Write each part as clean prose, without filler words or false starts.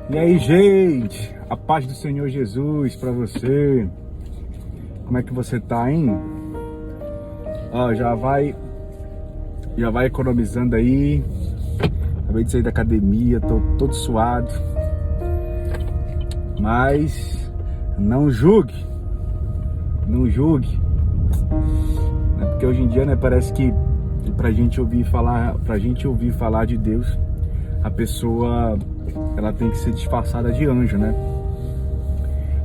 E aí, gente, a paz do Senhor Jesus para você. Como é que você tá, hein? Ó, já vai economizando aí. Acabei de sair da academia, tô todo suado. Mas não julgue. Não julgue. Porque hoje em dia, né, parece que pra gente ouvir falar de Deus, a pessoa ela tem que ser disfarçada de anjo, né?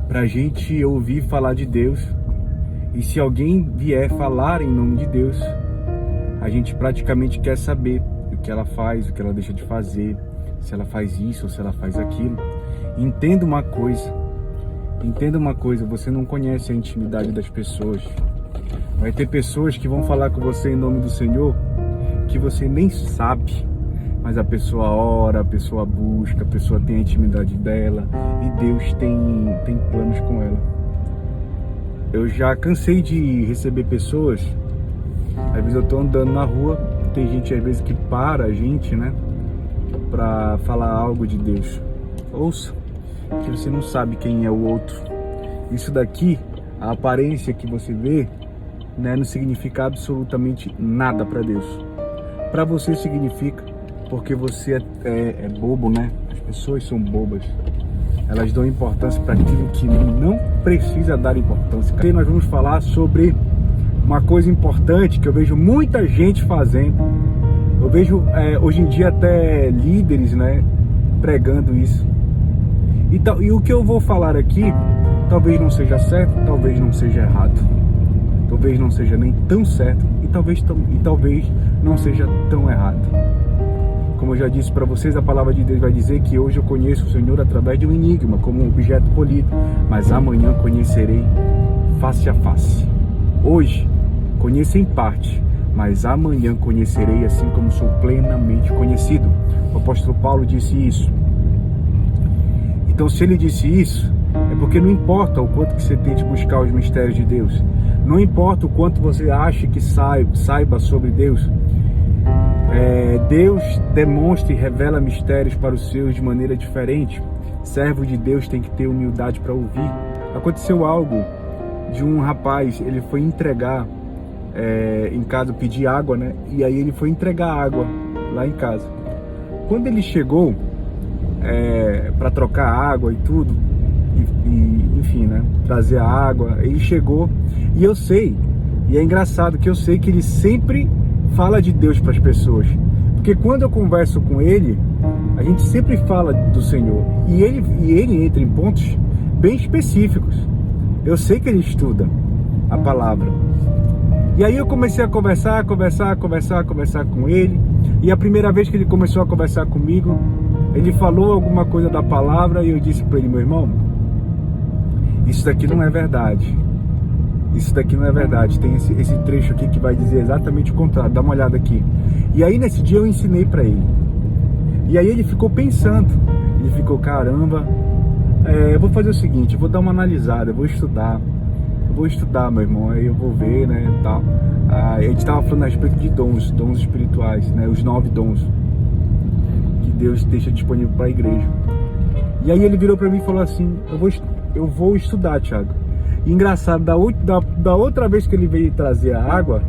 Pra gente ouvir falar de Deus, e se alguém vier falar em nome de Deus, a gente praticamente quer saber o que ela faz, o que ela deixa de fazer, se ela faz isso ou se ela faz aquilo. Entenda uma coisa, você não conhece a intimidade das pessoas. Vai ter pessoas que vão falar com você em nome do Senhor, que você nem sabe, mas a pessoa ora, a pessoa busca, a pessoa tem a intimidade dela, e Deus tem planos com ela. Eu já cansei de receber pessoas, às vezes eu tô andando na rua, tem gente às vezes que para a gente, né, pra falar algo de Deus. Ouça, que você não sabe quem é o outro. Isso daqui, a aparência que você vê, né, não significa absolutamente nada para Deus. Para você significa, porque você é bobo, né? As pessoas são bobas. Elas dão importância para aquilo que não precisa dar importância. E nós vamos falar sobre uma coisa importante que eu vejo muita gente fazendo. Eu vejo hoje em dia até líderes, né, pregando isso. E o que eu vou falar aqui talvez não seja certo, talvez não seja errado. Talvez não seja nem tão certo e talvez não seja tão errado. Como eu já disse para vocês, a palavra de Deus vai dizer que hoje eu conheço o Senhor através de um enigma, como um objeto polido, mas amanhã conhecerei face a face. Hoje conheço em parte, mas amanhã conhecerei assim como sou plenamente conhecido. O apóstolo Paulo disse isso. Então, se ele disse isso, é porque não importa o quanto que você tente buscar os mistérios de Deus, não importa o quanto você acha que saiba sobre Deus, Deus demonstra e revela mistérios para os seus de maneira diferente. Servo de Deus tem que ter humildade para ouvir. Aconteceu algo de um rapaz, ele foi entregar em casa, pedir água, né? E aí ele foi entregar água lá em casa. Quando ele chegou para trocar água e tudo, enfim, né, trazer a água, ele chegou, e eu sei, e é engraçado que eu sei que ele sempre fala de Deus para as pessoas, porque quando eu converso com ele, a gente sempre fala do Senhor, e ele entra em pontos bem específicos. Eu sei que ele estuda a palavra, e aí eu comecei a conversar com ele, e a primeira vez que ele começou a conversar comigo, ele falou alguma coisa da palavra, e eu disse para ele: meu irmão, isso daqui não é verdade. Isso daqui não é verdade. Tem esse trecho aqui que vai dizer exatamente o contrário. Dá uma olhada aqui. E aí nesse dia eu ensinei para ele. E aí ele ficou pensando. Ele ficou: caramba, eu vou fazer o seguinte, eu vou dar uma analisada, eu vou estudar, meu irmão. Aí eu vou ver, né, tal. A gente estava falando a respeito de dons espirituais, né, os 9 dons que Deus deixa disponível para a igreja. E aí ele virou para mim e falou assim: eu vou estudar, Thiago. E engraçado, da outra vez que ele veio trazer a água,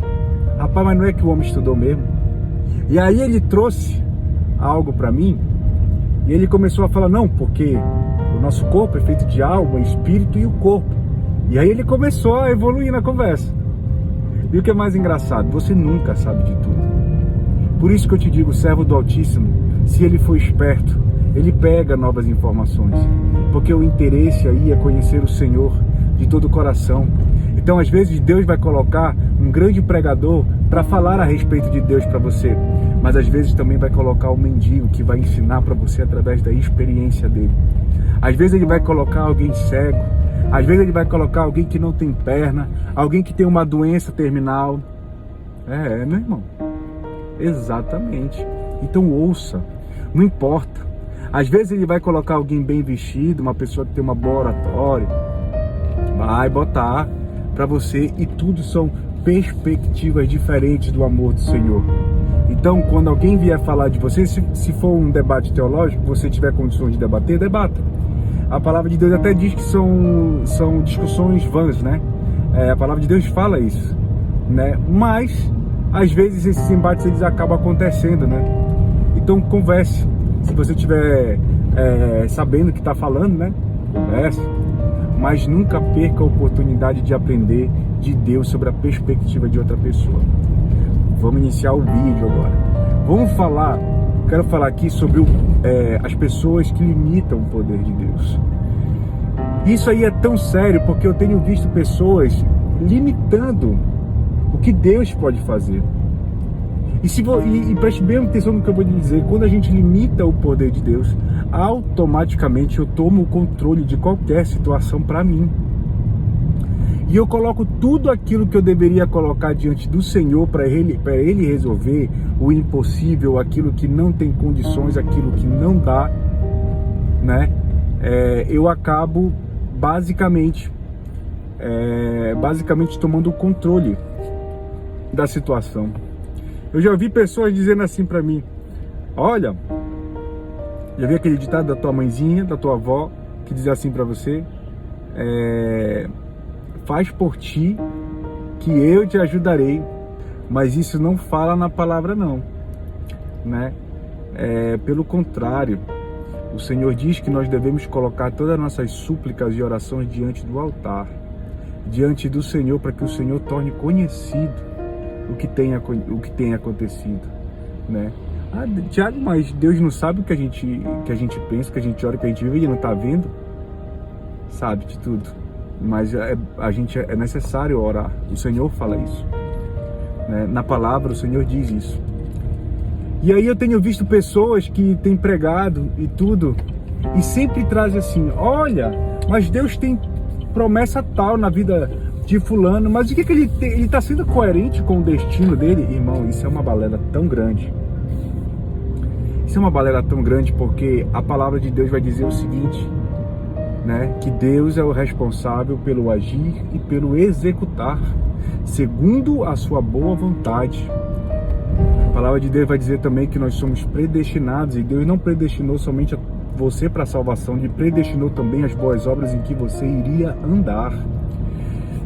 rapaz, mas não é que o homem estudou mesmo? E aí ele trouxe algo para mim, e ele começou a falar: não, porque o nosso corpo é feito de alma, espírito e o corpo. E aí ele começou a evoluir na conversa. E o que é mais engraçado, você nunca sabe de tudo. Por isso que eu te digo, servo do Altíssimo, se ele for esperto, ele pega novas informações, porque o interesse aí é conhecer o Senhor de todo o coração. Então, às vezes, Deus vai colocar um grande pregador para falar a respeito de Deus para você, mas às vezes também vai colocar um mendigo que vai ensinar para você através da experiência dele. Às vezes ele vai colocar alguém cego, às vezes ele vai colocar alguém que não tem perna, alguém que tem uma doença terminal. Meu irmão, exatamente. Então ouça, não importa. Às vezes ele vai colocar alguém bem vestido, uma pessoa que tem uma boa oratória, vai botar para você, e tudo são perspectivas diferentes do amor do Senhor. Então, quando alguém vier falar de você, se for um debate teológico, você tiver condições de debater, debata. A palavra de Deus até diz que são discussões vãs, né? A palavra de Deus fala isso, né? Mas, às vezes, esses embates eles acabam acontecendo, né? Então, converse. Se você estiver sabendo o que está falando, né? Converse. Mas nunca perca a oportunidade de aprender de Deus sobre a perspectiva de outra pessoa. Vamos iniciar o vídeo agora. Quero falar aqui sobre as pessoas que limitam o poder de Deus. Isso aí é tão sério porque eu tenho visto pessoas limitando o que Deus pode fazer. E preste bem atenção no que eu vou lhe dizer. Quando a gente limita o poder de Deus, automaticamente eu tomo o controle de qualquer situação para mim. E eu coloco tudo aquilo que eu deveria colocar diante do Senhor para ele resolver o impossível, aquilo que não tem condições, aquilo que não dá, né? Eu acabo basicamente tomando o controle da situação. Eu já ouvi pessoas dizendo assim para mim: olha, já vi aquele ditado da tua mãezinha, da tua avó, que diz assim para você: faz por ti que eu te ajudarei. Mas isso não fala na palavra não, né? Pelo contrário, o Senhor diz que nós devemos colocar todas as nossas súplicas e orações diante do altar, diante do Senhor, para que o Senhor torne conhecido o que tem acontecido, né? Tiago, mas Deus não sabe o que a gente pensa, que a gente ora, que a gente vive, Ele não está vendo? Sabe de tudo. Mas é necessário orar. O Senhor fala isso, né? Na palavra o Senhor diz isso. E aí eu tenho visto pessoas que têm pregado e tudo, e sempre trazem assim: olha, mas Deus tem promessa tal na vida de fulano, mas o que ele está sendo coerente com o destino dele? Irmão, isso é uma balela tão grande. Isso é uma balela tão grande porque a palavra de Deus vai dizer o seguinte, né? Que Deus é o responsável pelo agir e pelo executar, segundo a sua boa vontade. A palavra de Deus vai dizer também que nós somos predestinados, e Deus não predestinou somente você para a salvação, Ele predestinou também as boas obras em que você iria andar.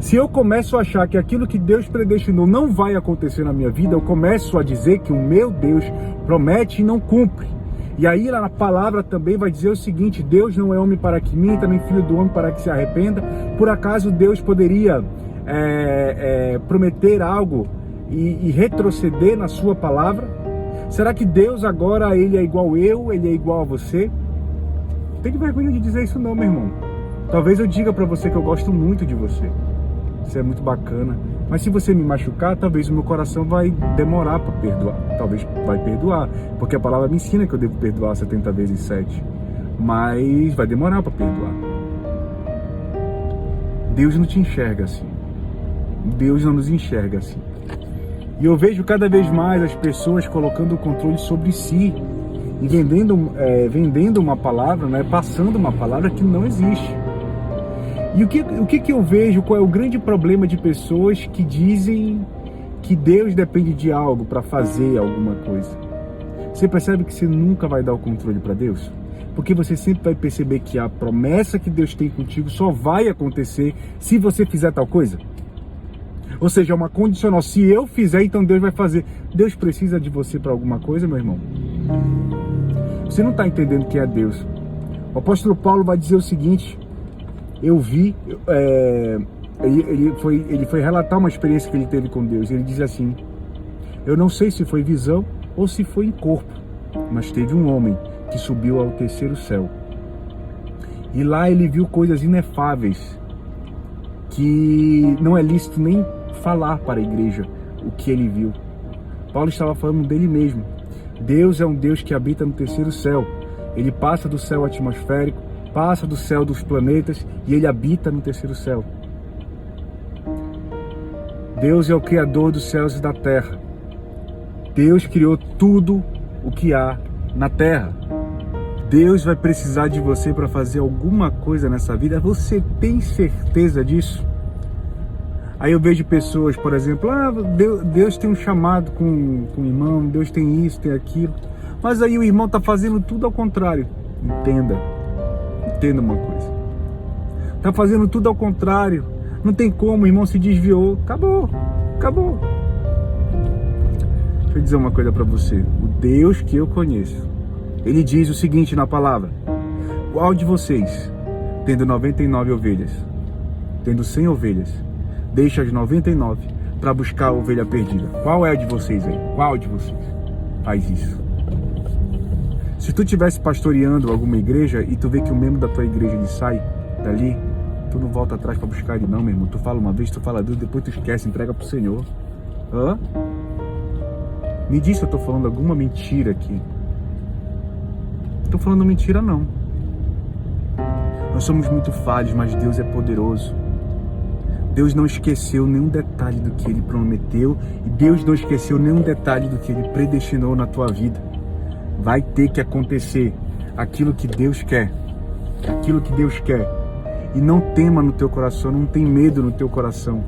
Se eu começo a achar que aquilo que Deus predestinou não vai acontecer na minha vida, eu começo a dizer que o meu Deus promete e não cumpre. E aí lá na palavra também vai dizer o seguinte: Deus não é homem para que minta, nem filho do homem para que se arrependa. Por acaso Deus poderia prometer algo e retroceder na sua palavra? Será que Deus agora ele é igual eu, ele é igual a você? Não tem vergonha de dizer isso não, meu irmão. Talvez eu diga para você que eu gosto muito de você. Isso é muito bacana. Mas se você me machucar, talvez o meu coração vai demorar para perdoar. Talvez vai perdoar, porque a palavra me ensina que eu devo perdoar 70 vezes 7. Mas vai demorar para perdoar. Deus não te enxerga assim. Deus não nos enxerga assim. E eu vejo cada vez mais as pessoas colocando o controle sobre si e vendendo uma palavra, né? Passando uma palavra que não existe. E o que eu vejo, qual é o grande problema de pessoas que dizem que Deus depende de algo para fazer alguma coisa? Você percebe que você nunca vai dar o controle para Deus? Porque você sempre vai perceber que a promessa que Deus tem contigo só vai acontecer se você fizer tal coisa. Ou seja, é uma condicional. Se eu fizer, então Deus vai fazer. Deus precisa de você para alguma coisa, meu irmão? Você não está entendendo quem é Deus. O apóstolo Paulo vai dizer o seguinte: eu vi, ele foi relatar uma experiência que ele teve com Deus. Ele diz assim: eu não sei se foi visão ou se foi em corpo, mas teve um homem que subiu ao terceiro céu. E lá ele viu coisas inefáveis, que não é lícito nem falar para a igreja o que ele viu. Paulo estava falando dele mesmo. Deus é um Deus que habita no terceiro céu. Ele passa do céu atmosférico, passa do céu dos planetas e ele habita no terceiro céu. Deus é o Criador dos céus e da terra. Deus criou tudo o que há na terra. Deus vai precisar de você para fazer alguma coisa nessa vida. Você tem certeza disso? Aí eu vejo pessoas, por exemplo, Deus tem um chamado com o irmão, Deus tem isso, tem aquilo. Mas aí o irmão está fazendo tudo ao contrário. Entenda uma coisa. Está fazendo tudo ao contrário. Não tem como, o irmão se desviou. Acabou. Deixa eu dizer uma coisa para você. O Deus que eu conheço, Ele diz o seguinte na palavra: qual de vocês, tendo 99 ovelhas, tendo 100 ovelhas, deixa as 99 para buscar a ovelha perdida? Qual é a de vocês aí? Qual de vocês faz isso? Se tu estivesse pastoreando alguma igreja e tu vê que o membro da tua igreja ele sai dali, tu não volta atrás para buscar ele não, meu irmão. Tu fala uma vez, tu fala duas, depois tu esquece, entrega pro Senhor. Me diz se eu tô falando alguma mentira aqui. Não tô falando mentira não. Nós somos muito falhos, mas Deus é poderoso. Deus não esqueceu nenhum detalhe do que Ele prometeu e Deus não esqueceu nenhum detalhe do que Ele predestinou na tua vida. Vai ter que acontecer aquilo que Deus quer. Aquilo que Deus quer. E não tema no teu coração, não tem medo no teu coração.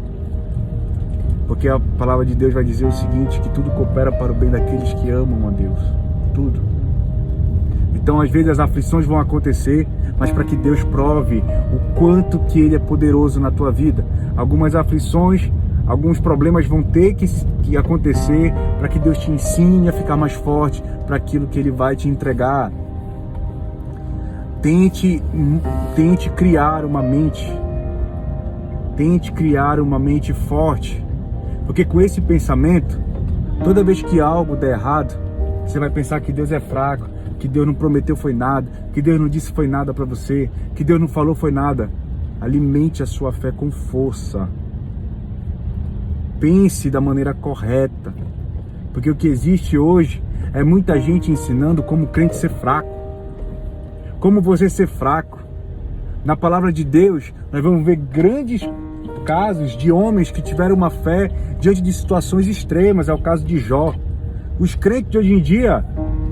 Porque a palavra de Deus vai dizer o seguinte, que tudo coopera para o bem daqueles que amam a Deus. Tudo. Então às vezes as aflições vão acontecer, mas para que Deus prove o quanto que Ele é poderoso na tua vida. Algumas aflições, alguns problemas vão ter que acontecer para que Deus te ensine a ficar mais forte para aquilo que Ele vai te entregar. Tente criar uma mente. Tente criar uma mente forte. Porque com esse pensamento, toda vez que algo der errado, você vai pensar que Deus é fraco, que Deus não prometeu foi nada, que Deus não disse foi nada para você, que Deus não falou foi nada. Alimente a sua fé com força. Pense da maneira correta. Porque o que existe hoje é muita gente ensinando como crente ser fraco. Como você ser fraco. Na palavra de Deus, nós vamos ver grandes casos de homens que tiveram uma fé diante de situações extremas. É o caso de Jó. Os crentes de hoje em dia,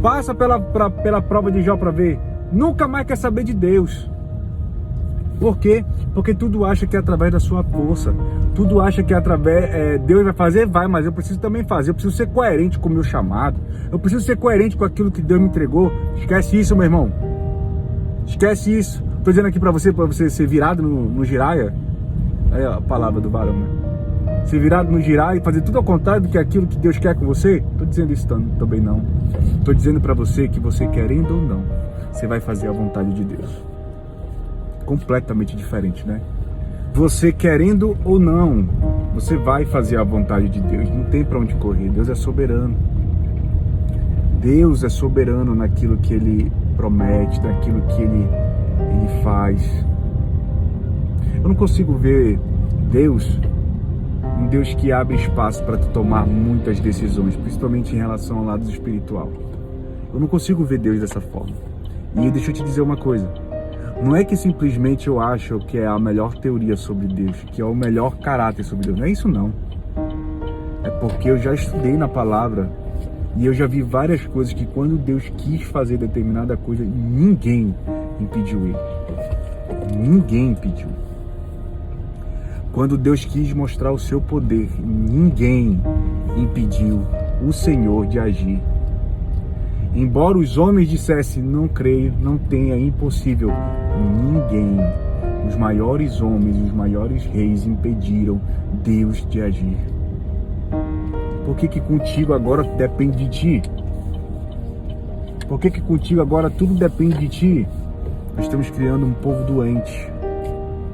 passa pela prova de Jó para ver, nunca mais quer saber de Deus. Por quê? Porque tudo acha que é através da sua força. Tudo acha que é através... Deus vai fazer? Vai, mas eu preciso também fazer. Eu preciso ser coerente com o meu chamado. Eu preciso ser coerente com aquilo que Deus me entregou. Esquece isso, meu irmão. Esquece isso. Estou dizendo aqui para você ser virado no giraia. É a palavra do varão, né? Ser virado no giraia e fazer tudo ao contrário do que aquilo que Deus quer com você. Estou dizendo isso também não. Estou dizendo para você que você querendo ou não, você vai fazer a vontade de Deus. Completamente diferente, né? Você querendo ou não, você vai fazer a vontade de Deus. Não tem para onde correr. Deus é soberano. Deus é soberano naquilo que Ele promete, naquilo que Ele faz. Eu não consigo ver Deus, um Deus que abre espaço para tu tomar muitas decisões, principalmente em relação ao lado espiritual. Eu não consigo ver Deus dessa forma. E deixa eu te dizer uma coisa. Não é que simplesmente eu acho que é a melhor teoria sobre Deus, que é o melhor caráter sobre Deus. Não é isso não. É porque eu já estudei na palavra e eu já vi várias coisas que quando Deus quis fazer determinada coisa, ninguém impediu Ele. Ninguém impediu. Quando Deus quis mostrar o seu poder, ninguém impediu o Senhor de agir. Embora os homens dissessem, não creio, não tem, é impossível, ninguém, os maiores homens, os maiores reis impediram Deus de agir. Por que contigo agora depende de ti? Por que contigo agora tudo depende de ti? Nós estamos criando um povo doente.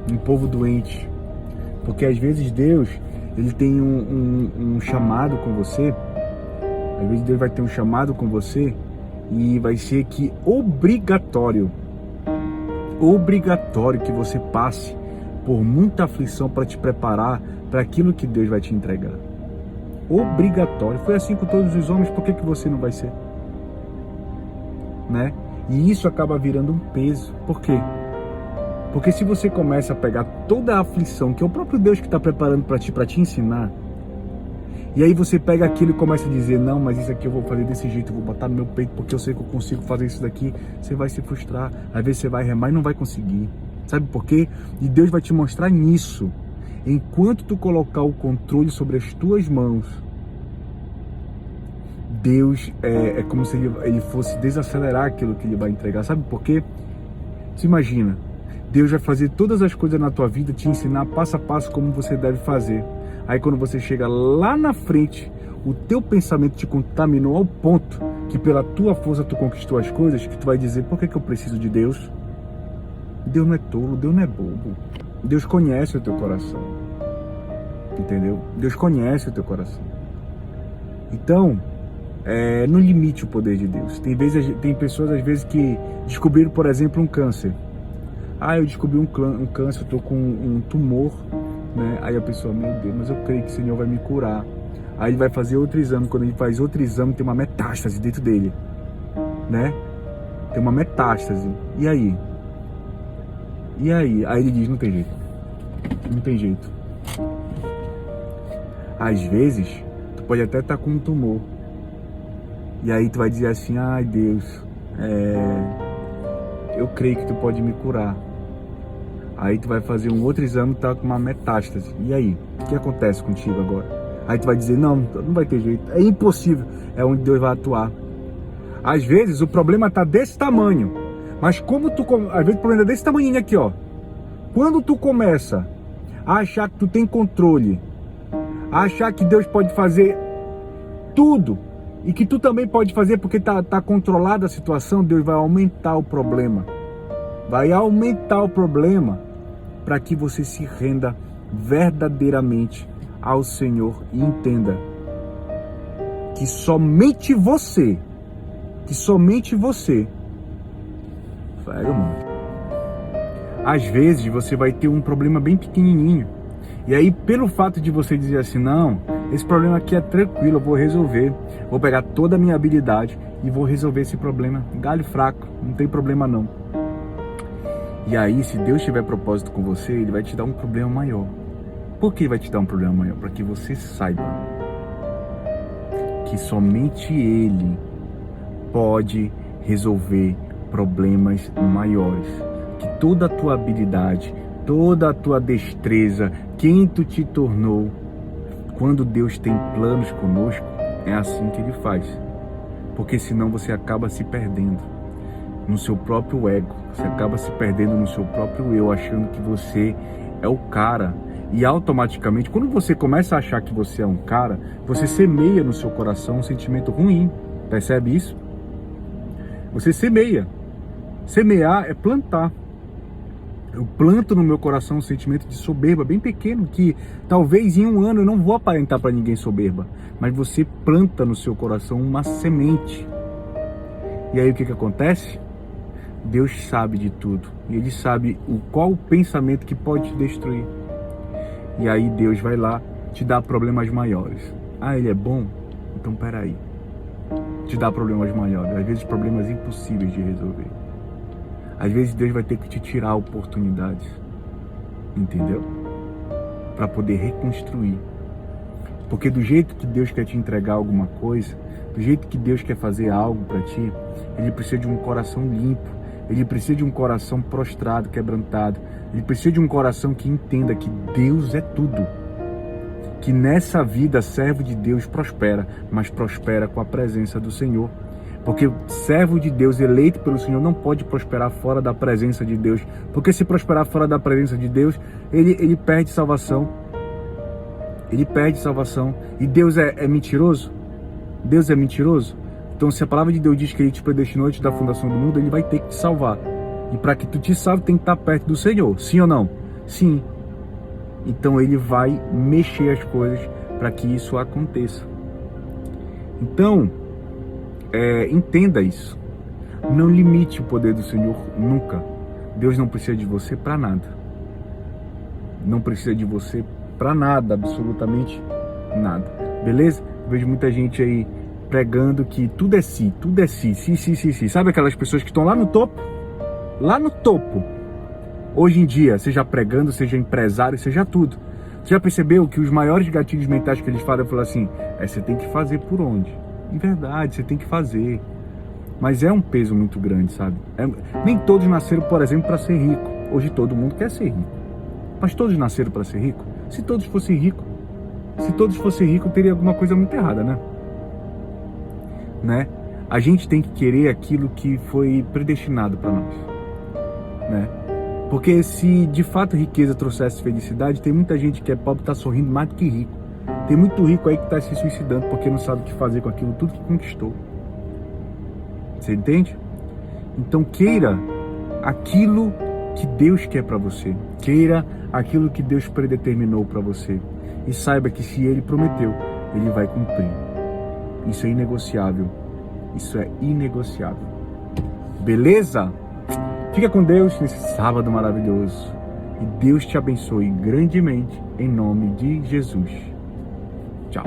Um povo doente. Porque às vezes Deus, Ele tem um chamado com você. Às vezes Deus vai ter um chamado com você e vai ser que obrigatório que você passe por muita aflição para te preparar para aquilo que Deus vai te entregar. Obrigatório. Foi assim com todos os homens, por que você não vai ser? Né? E isso acaba virando um peso. Por quê? Porque se você começa a pegar toda a aflição que é o próprio Deus que está preparando para te ensinar, e aí você pega aquilo e começa a dizer, não, mas isso aqui eu vou fazer desse jeito, eu vou botar no meu peito porque eu sei que eu consigo fazer isso daqui, você vai se frustrar, às vezes você vai remar e não vai conseguir. Sabe por quê? E Deus vai te mostrar nisso. Enquanto tu colocar o controle sobre as tuas mãos, Deus é como se ele fosse desacelerar aquilo que ele vai entregar. Sabe por quê? Se imagina, Deus vai fazer todas as coisas na tua vida, te ensinar passo a passo como você deve fazer. Aí quando você chega lá na frente, o teu pensamento te contaminou ao ponto que pela tua força tu conquistou as coisas, que tu vai dizer, por que eu preciso de Deus? Deus não é tolo, Deus não é bobo. Deus conhece o teu coração. Entendeu? Deus conhece o teu coração. Então, não limite o poder de Deus. Tem pessoas às vezes que descobriram, por exemplo, um câncer. Eu descobri um câncer, eu tô com um tumor, né? Aí a pessoa, meu Deus, mas eu creio que o Senhor vai me curar. Aí ele vai fazer outro exame. Quando ele faz outro exame, tem uma metástase dentro dele, né? Tem uma metástase. E aí? Aí ele diz, não tem jeito. Não tem jeito. Às vezes, tu pode até estar com um tumor. E aí tu vai dizer assim, ai Deus, eu creio que tu pode me curar. Aí tu vai fazer um outro exame e tá com uma metástase. E aí? O que acontece contigo agora? Aí tu vai dizer, não vai ter jeito. É impossível. É onde Deus vai atuar. Às vezes o problema tá desse tamanho. Mas às vezes o problema é desse tamanhinho aqui, ó. Quando tu começa a achar que tu tem controle, a achar que Deus pode fazer tudo, e que tu também pode fazer porque tá controlada a situação, Deus vai aumentar o problema. Vai aumentar o problema para que você se renda verdadeiramente ao Senhor e entenda que somente você Sério, mano. Às vezes você vai ter um problema bem pequenininho. E aí, pelo fato de você dizer assim, não, esse problema aqui é tranquilo, eu vou resolver. Vou pegar toda a minha habilidade e vou resolver esse problema. Galho fraco, não tem problema não. E aí, se Deus tiver propósito com você, Ele vai te dar um problema maior. Por que vai te dar um problema maior? Para que você saiba que somente Ele pode resolver problemas maiores. Que toda a tua habilidade, toda a tua destreza, quem tu te tornou, quando Deus tem planos conosco, é assim que Ele faz. Porque senão você acaba se perdendo no seu próprio ego, você acaba se perdendo no seu próprio eu, achando que você é o cara. E automaticamente, quando você começa a achar que você é um cara, você semeia no seu coração um sentimento ruim. Percebe isso? Você semeia. Semear é plantar. Eu planto no meu coração um sentimento de soberba bem pequeno, que talvez em um ano eu não vou aparentar para ninguém soberba, mas você planta no seu coração uma semente. E aí o que acontece? Deus sabe de tudo, e Ele sabe qual o pensamento que pode te destruir. E aí Deus vai lá te dar problemas maiores. Ele é bom? Então peraí. Te dá problemas maiores, às vezes problemas impossíveis de resolver. Às vezes Deus vai ter que te tirar oportunidades, entendeu? Para poder reconstruir. Porque do jeito que Deus quer te entregar alguma coisa, do jeito que Deus quer fazer algo para ti, Ele precisa de um coração limpo, Ele precisa de um coração prostrado, quebrantado, Ele precisa de um coração que entenda que Deus é tudo. Que nessa vida servo de Deus prospera, mas prospera com a presença do Senhor. Porque servo de Deus eleito pelo Senhor não pode prosperar fora da presença de Deus. Porque se prosperar fora da presença de Deus, ele perde salvação. Ele perde salvação. E Deus é mentiroso? Deus é mentiroso? Então se a palavra de Deus diz que Ele te predestinou antes da fundação do mundo, Ele vai ter que te salvar. E para que tu te salve, tem que estar perto do Senhor. Sim ou não? Sim. Então Ele vai mexer as coisas para que isso aconteça. Então, entenda isso. Não limite o poder do Senhor nunca. Deus não precisa de você para nada. Não precisa de você para nada, absolutamente nada. Beleza? Vejo muita gente aí pregando que tudo é si, si. Sabe aquelas pessoas que estão lá no topo? Lá no topo. Hoje em dia, seja pregando, seja empresário, seja tudo. Você já percebeu que os maiores gatilhos mentais que eles falam assim, você tem que fazer por onde? Em verdade, você tem que fazer. Mas é um peso muito grande, sabe? Nem todos nasceram, por exemplo, para ser rico. Hoje todo mundo quer ser rico. Mas todos nasceram para ser ricos? Se todos fossem ricos, teria alguma coisa muito errada, né? A gente tem que querer aquilo que foi predestinado para nós, né? Porque se de fato riqueza trouxesse felicidade, tem muita gente que é pobre e tá sorrindo mais do que rico. Tem muito rico aí que tá se suicidando porque não sabe o que fazer com aquilo tudo que conquistou. Você entende? Então queira aquilo que Deus quer para você. Queira aquilo que Deus predeterminou para você. E saiba que se Ele prometeu, Ele vai cumprir. Isso é inegociável. Isso é inegociável. Beleza? Fica com Deus nesse sábado maravilhoso. E Deus te abençoe grandemente em nome de Jesus. Tchau.